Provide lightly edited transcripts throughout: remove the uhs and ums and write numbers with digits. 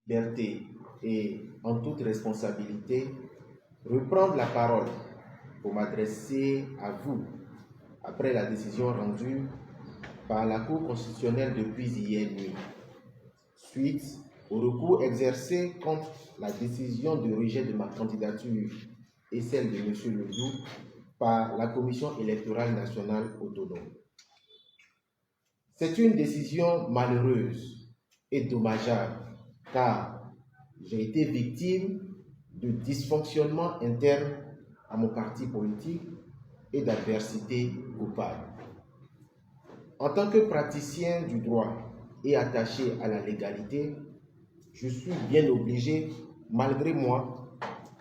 liberté et en toute responsabilité, reprendre la parole pour m'adresser à vous après la décision rendue par la Cour constitutionnelle depuis hier nuit, suite au recours exercé contre la décision de rejet de ma candidature et celle de M. Ledoux par la Commission électorale nationale autonome. C'est une décision malheureuse et dommageable car j'ai été victime de dysfonctionnements internes à mon parti politique et d'adversité coupable. En tant que praticien du droit et attaché à la légalité, je suis bien obligé, malgré moi,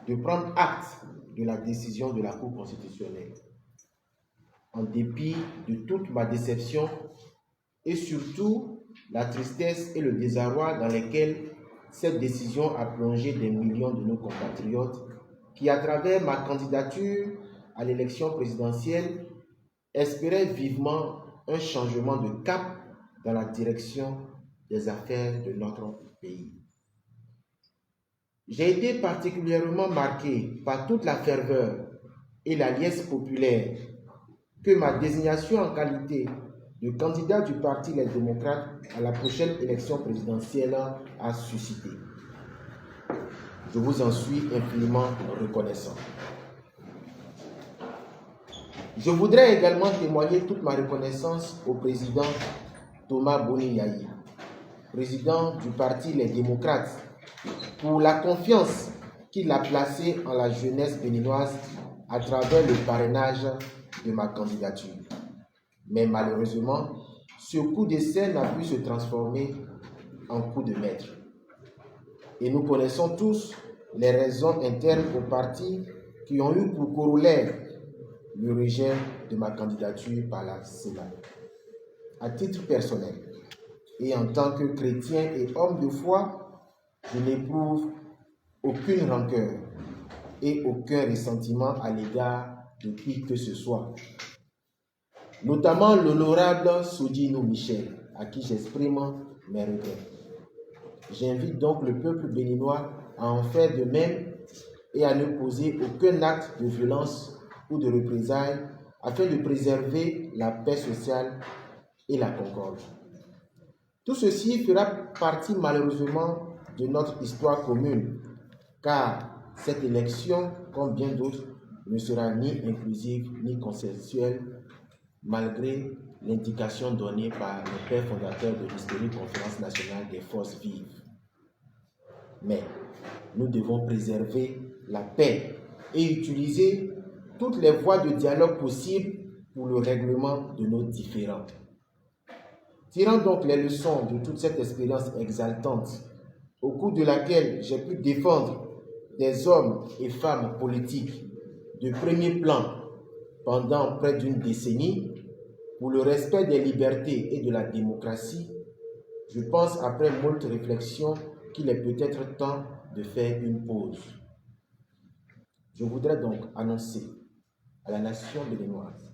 de prendre acte de la décision de la Cour constitutionnelle. En dépit de toute ma déception et surtout la tristesse et le désarroi dans lesquels cette décision a plongé des millions de nos compatriotes qui, à travers ma candidature à l'élection présidentielle, espéraient vivement un changement de cap dans la direction des affaires de notre pays. J'ai été particulièrement marqué par toute la ferveur et la liesse populaire que ma désignation en qualité de candidat du Parti Les Démocrates à la prochaine élection présidentielle a suscité. Je vous en suis infiniment reconnaissant. Je voudrais également témoigner toute ma reconnaissance au président Thomas Boni Yayi, président du Parti Les Démocrates, pour la confiance qu'il a placée en la jeunesse béninoise à travers le parrainage de ma candidature. Mais malheureusement, ce coup d'essai n'a pu se transformer en coup de maître. Et nous connaissons tous les raisons internes au parti qui ont eu pour corollaire le rejet de ma candidature par la Sénat. À titre personnel et en tant que chrétien et homme de foi, je n'éprouve aucune rancœur et aucun ressentiment à l'égard de qui que ce soit. Notamment l'honorable Sodino Michel, à qui j'exprime mes regrets. J'invite donc le peuple béninois à en faire de même et à ne poser aucun acte de violence ou de représailles afin de préserver la paix sociale et la concorde. Tout ceci fera partie malheureusement de notre histoire commune, car cette élection, comme bien d'autres, ne sera ni inclusive ni consensuelle, malgré l'indication donnée par le père fondateur de l'historique Conférence nationale des forces vives. Mais nous devons préserver la paix et utiliser toutes les voies de dialogue possibles pour le règlement de nos différends. Tirant donc les leçons de toute cette expérience exaltante, au cours de laquelle j'ai pu défendre des hommes et femmes politiques de premier plan pendant près d'une décennie, pour le respect des libertés et de la démocratie, je pense après moult réflexions qu'il est peut-être temps de faire une pause. Je voudrais donc annoncer à la nation béninoise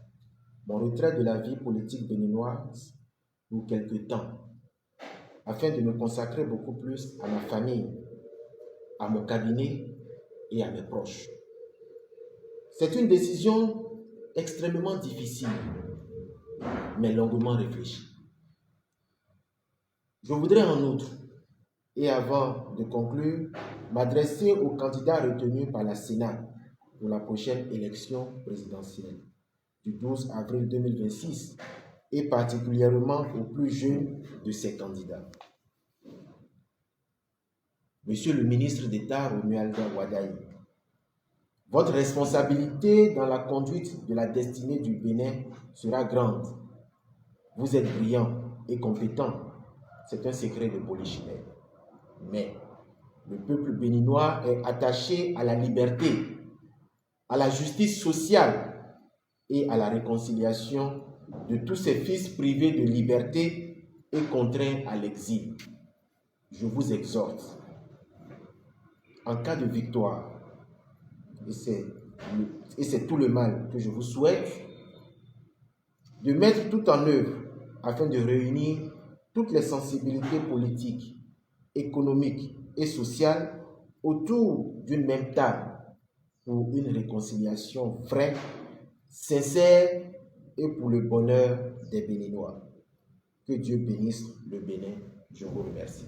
mon retrait de la vie politique béninoise pour quelque temps, afin de me consacrer beaucoup plus à ma famille, à mon cabinet et à mes proches. C'est une décision extrêmement difficile, mais longuement réfléchie. Je voudrais en outre, et avant de conclure, m'adresser aux candidats retenus par la Sénat pour la prochaine élection présidentielle du 12 avril 2026 et particulièrement aux plus jeunes de ces candidats. Monsieur le ministre d'État Romualda Wadaye, votre responsabilité dans la conduite de la destinée du Bénin sera grande. Vous êtes brillant et compétent, c'est un secret de polichinelle. Mais le peuple béninois est attaché à la liberté, à la justice sociale et à la réconciliation de tous ses fils privés de liberté et contraints à l'exil. Je vous exhorte, en cas de victoire, et c'est tout le mal que je vous souhaite, de mettre tout en œuvre afin de réunir toutes les sensibilités politiques, économiques et sociale autour d'une même table pour une réconciliation vraie, sincère et pour le bonheur des Béninois. Que Dieu bénisse le Bénin. Je vous remercie.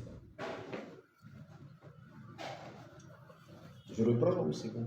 Je reprends ou c'est bon?